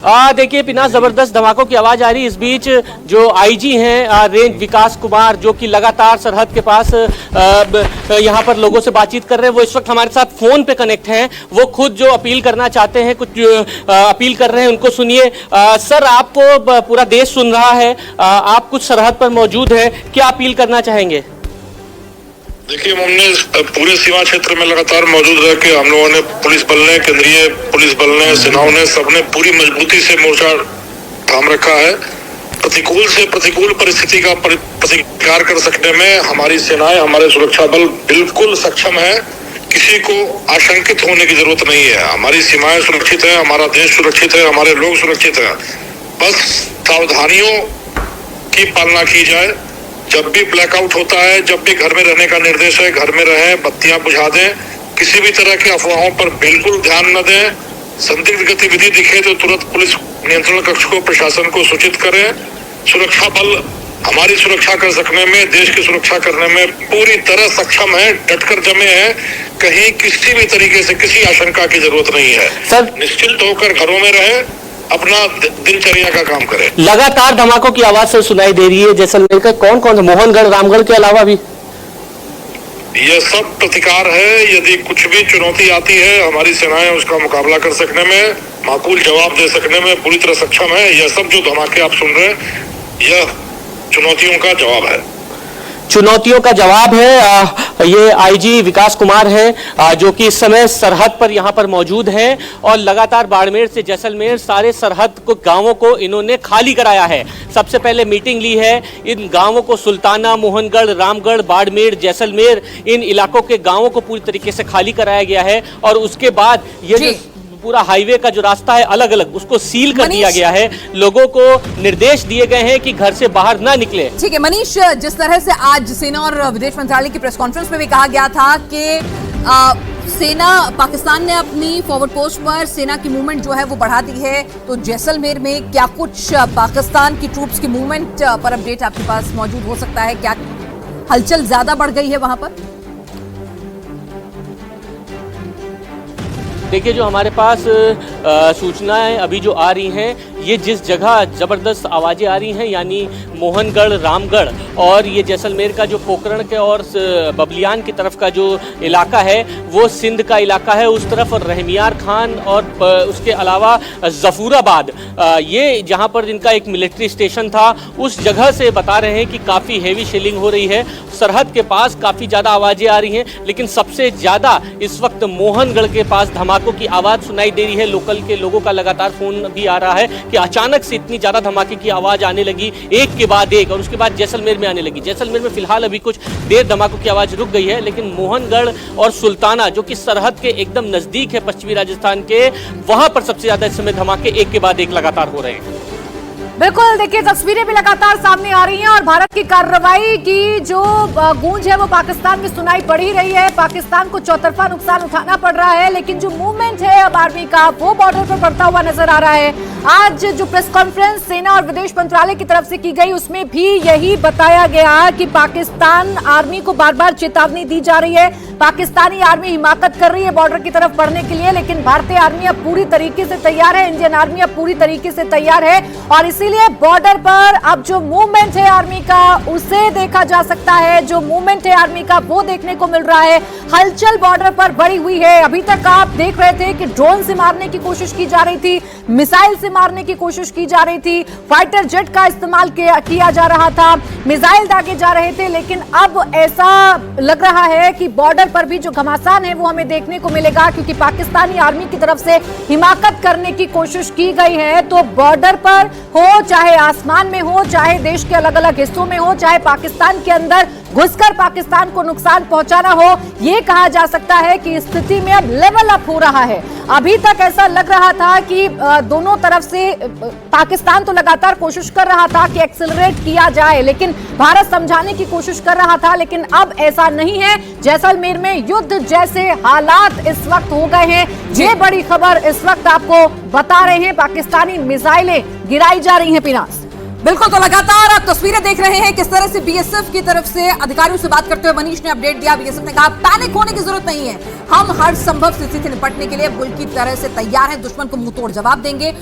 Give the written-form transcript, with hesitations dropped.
देखिए पिनास जबरदस्त धमाकों की आवाज आ रही है। इस बीच जो आईजी हैं रेंज विकास कुमार, जो कि लगातार सरहद के पास यहां पर लोगों से बातचीत कर रहे हैं, वो इस वक्त हमारे साथ फोन पे कनेक्ट हैं। वो खुद जो अपील करना चाहते हैं, कुछ अपील कर रहे हैं, उनको सुनिए। सर, आपको पूरा देश सुन रहा है, आप कुछ सरहद पर मौजूद हैं, क्या अपील करना चाहेंगे? देखिए, हमने पूरे सीमा क्षेत्र में लगातार मौजूद रह के हम लोगों ने, पुलिस बल ने, केंद्रीय पुलिस बल ने, सेनाओं ने, सबने पूरी मजबूती से मोर्चा थाम रखा है। प्रतिकूल से प्रतिकूल परिस्थिति का प्रतिकार कर सकने में हमारी सेनाएं, हमारे सुरक्षा बल बिल्कुल सक्षम है। किसी को आशंकित होने की जरूरत नहीं है। हमारी सीमाएं सुरक्षित है, हमारा देश सुरक्षित है, हमारे लोग सुरक्षित है। बस सावधानियों की पालना की जाए। जब भी ब्लैकआउट होता है, जब भी घर में रहने का निर्देश है, घर में रहें, बत्तियां बुझा दें। किसी भी तरह की अफवाहों पर बिल्कुल ध्यान न दें। संदिग्ध गतिविधि दिखे तो तुरंत पुलिस नियंत्रण कक्ष को, प्रशासन को सूचित करें। सुरक्षा बल हमारी सुरक्षा कर सकने में, देश की सुरक्षा करने में पूरी तरह सक्षम है, डटकर जमे हैं। कहीं किसी भी तरीके से किसी आशंका की जरूरत नहीं है। सर, निश्चिंत होकर घरों में रहें, अपना दिनचर्या का काम करें। लगातार धमाकों की आवाज से सुनाई दे रही है जैसलमेर का। कौन कौन, मोहनगढ़, रामगढ़ के अलावा भी? यह सब प्रतिकार है। यदि कुछ भी चुनौती आती है, हमारी सेनाएं उसका मुकाबला कर सकने में, माकूल जवाब दे सकने में पूरी तरह सक्षम है। यह सब जो धमाके आप सुन रहे हैं, यह चुनौतियों का जवाब है। चुनौतियों का जवाब है। ये आईजी विकास कुमार हैं, जो कि इस समय सरहद पर यहाँ पर मौजूद हैं और लगातार बाड़मेर से जैसलमेर सारे सरहद को, गांवों को इन्होंने खाली कराया है। सबसे पहले मीटिंग ली है। इन गांवों को, सुल्ताना, मोहनगढ़, रामगढ़, बाड़मेर, जैसलमेर, इन इलाकों के गांवों को पूरी तरीके से खाली कराया गया है। और उसके बाद ये जो पूरा हाईवे का जो रास्ता है अलग अलग, उसको सील कर दिया गया है। लोगों को निर्देश दिए गए हैं कि घर से बाहर ना निकले। ठीक है मनीष, जिस तरह से आज सेना और विदेश मंत्रालय की प्रेस कॉन्फ्रेंस में भी कहा गया था कि सेना, पाकिस्तान ने अपनी फॉरवर्ड पोस्ट पर सेना की मूवमेंट जो है वो बढ़ा दी है, तो जैसलमेर में क्या कुछ पाकिस्तान की ट्रूप्स की मूवमेंट पर अपडेट आपके पास मौजूद हो सकता है? क्या हलचल ज्यादा बढ़ गई है वहां पर? देखिए, जो हमारे पास सूचनाएं अभी जो आ रही हैं, ये जिस जगह ज़बरदस्त आवाज़ें आ रही हैं, यानी मोहनगढ़, रामगढ़ और ये जैसलमेर का जो पोखरण के और बबलियान की तरफ का जो इलाका है, वो सिंध का इलाका है उस तरफ। और रहमियार खान और उसके अलावा जफूराबाद, ये जहाँ पर इनका एक मिलिट्री स्टेशन था, उस जगह से बता रहे हैं कि काफ़ी हेवी शेलिंग हो रही है। सरहद के पास काफ़ी ज़्यादा आवाज़ें आ रही हैं, लेकिन सबसे ज़्यादा इस वक्त मोहनगढ़ के पास धमाकों की आवाज़ सुनाई दे रही है। लोकल के लोगों का लगातार फ़ोन भी आ रहा है कि अचानक से इतनी ज़्यादा धमाके की आवाज़ आने लगी, एक के बाद एक, और उसके बाद जैसलमेर में आने लगी। जैसलमेर में फिलहाल अभी कुछ देर धमाकों की आवाज़ रुक गई है, लेकिन मोहनगढ़ और सुल्ताना, जो कि सरहद के एकदम नज़दीक है पश्चिमी राजस्थान के, वहाँ पर सबसे ज़्यादा इस समय धमाके एक के बाद एक लगातार हो रहे हैं। बिल्कुल, देखिए तस्वीरें भी लगातार सामने आ रही हैं और भारत की कार्रवाई की जो गूंज है वो पाकिस्तान में सुनाई पड़ ही रही है। पाकिस्तान को चौतरफा नुकसान उठाना पड़ रहा है, लेकिन जो मूवमेंट है अब आर्मी का, वो बॉर्डर पर बढ़ता हुआ नजर आ रहा है। आज जो प्रेस कॉन्फ्रेंस सेना और विदेश मंत्रालय की तरफ से की गई, उसमें भी यही बताया गया कि पाकिस्तान आर्मी को बार बार चेतावनी दी जा रही है। पाकिस्तानी आर्मी हिमाकत कर रही है बॉर्डर की तरफ बढ़ने के लिए, लेकिन भारतीय आर्मी अब पूरी तरीके से तैयार है, इंडियन आर्मी अब पूरी तरीके से तैयार है। और इसीलिए बॉर्डर पर अब जो मूवमेंट है आर्मी का, उसे देखा जा सकता है। जो मूवमेंट है आर्मी का, वो देखने को मिल रहा है। हलचल बॉर्डर पर बढ़ी हुई है। अभी तक आप देख रहे थे कि ड्रोन से मारने की कोशिश की जा रही थी, मिसाइल से मारने की कोशिश की जा रही थी, फाइटर जेट का इस्तेमाल किया जा रहा था, मिसाइल दागे जा रहे थे। लेकिन अब ऐसा लग रहा है कि बॉर्डर पर भी जो घमासान है वो हमें देखने को मिलेगा, क्योंकि पाकिस्तानी आर्मी की तरफ से हिमाकत करने की कोशिश की गई है। तो बॉर्डर पर हो, चाहे आसमान में हो, चाहे देश के अलग अलग हिस्सों में हो, चाहे पाकिस्तान के अंदर घुसकर पाकिस्तान को नुकसान पहुंचाना हो, ये कहा जा सकता है कि स्थिति में अब लेवल अप हो रहा है। अभी तक ऐसा लग रहा था कि दोनों तरफ से पाकिस्तान तो लगातार कोशिश कर रहा था कि एक्सेलरेट किया जाए, लेकिन भारत समझाने की कोशिश कर रहा था, लेकिन अब ऐसा नहीं है। जैसलमेर में युद्ध जैसे हालात इस वक्त हो गए हैं। ये बड़ी खबर इस वक्त आपको बता रहे हैं, पाकिस्तानी मिसाइलें गिराई जा रही हैं। पिनास, बिल्कुल, तो लगातार आप तस्वीरें देख रहे हैं किस तरह से बीएसएफ की तरफ से अधिकारियों से बात करते हुए मनीष ने अपडेट दिया। बीएसएफ ने कहा पैनिक होने की जरूरत नहीं है, हम हर संभव स्थिति से निपटने के लिए बुल की तरह से तैयार हैं, दुश्मन को मुंहतोड़ जवाब देंगे